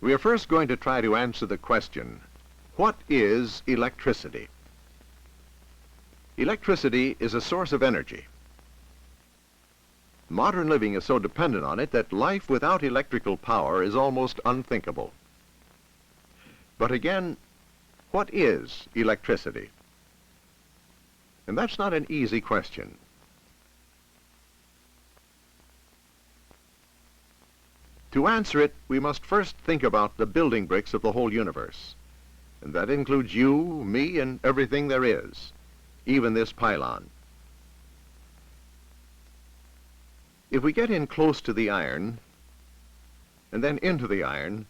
We are first going to try to answer the question, what is electricity? Electricity is a source of energy. Modern living is so dependent on it that life without electrical power is almost unthinkable. But again, what is electricity? And that's not an easy question. To answer it, we must first think about the building bricks of the whole universe. And that includes you, me, and everything there is, even this pylon. If we get in close to the iron, and then into the iron,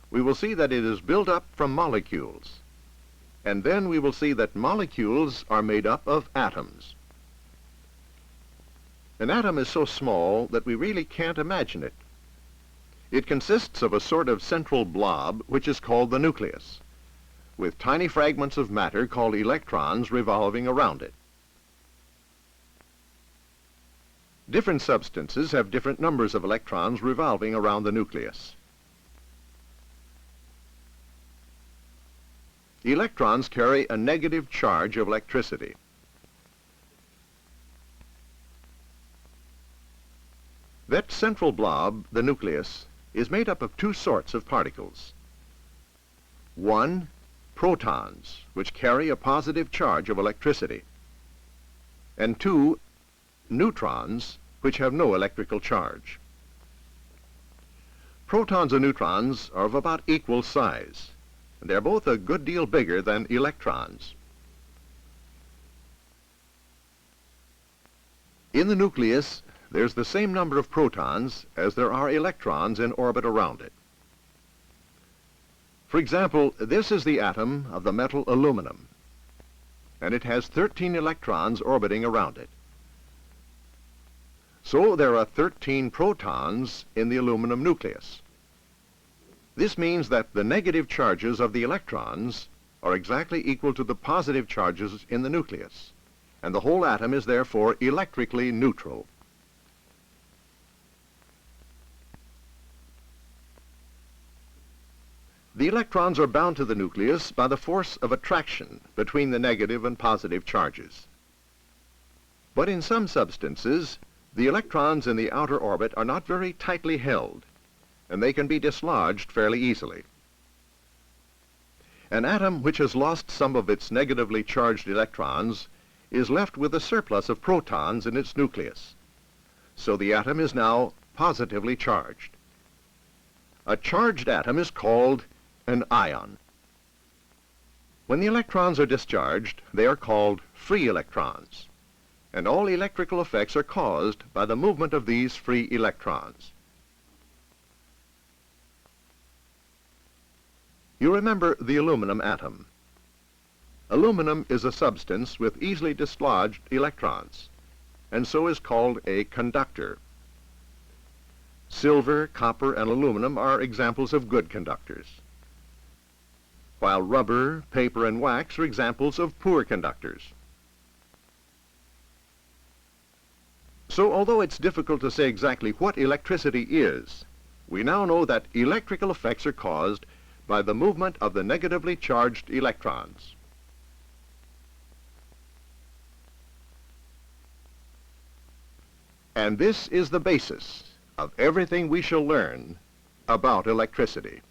we will see that it is built up from molecules. And then we will see that molecules are made up of atoms. An atom is so small that we really can't imagine it. It consists of a sort of central blob, which is called the nucleus, with tiny fragments of matter called electrons revolving around it. Different substances have different numbers of electrons revolving around the nucleus. Electrons carry a negative charge of electricity. That central blob, the nucleus, is made up of two sorts of particles. One, protons, which carry a positive charge of electricity. And two, neutrons, which have no electrical charge. Protons and neutrons are of about equal size, and they're both a good deal bigger than electrons. In the nucleus, there's the same number of protons as there are electrons in orbit around it. For example, this is the atom of the metal aluminum, and it has 13 electrons orbiting around it. So there are 13 protons in the aluminum nucleus. This means that the negative charges of the electrons are exactly equal to the positive charges in the nucleus, and the whole atom is therefore electrically neutral. The electrons are bound to the nucleus by the force of attraction between the negative and positive charges. But in some substances, the electrons in the outer orbit are not very tightly held, and they can be dislodged fairly easily. An atom which has lost some of its negatively charged electrons is left with a surplus of protons in its nucleus. So the atom is now positively charged. A charged atom is called an ion. When the electrons are discharged, they are called free electrons, and all electrical effects are caused by the movement of these free electrons. You remember the aluminum atom. Aluminum is a substance with easily dislodged electrons, and so is called a conductor. Silver, copper, and aluminum are examples of good conductors, while rubber, paper, and wax are examples of poor conductors. So although it's difficult to say exactly what electricity is, we now know that electrical effects are caused by the movement of the negatively charged electrons. And this is the basis of everything we shall learn about electricity.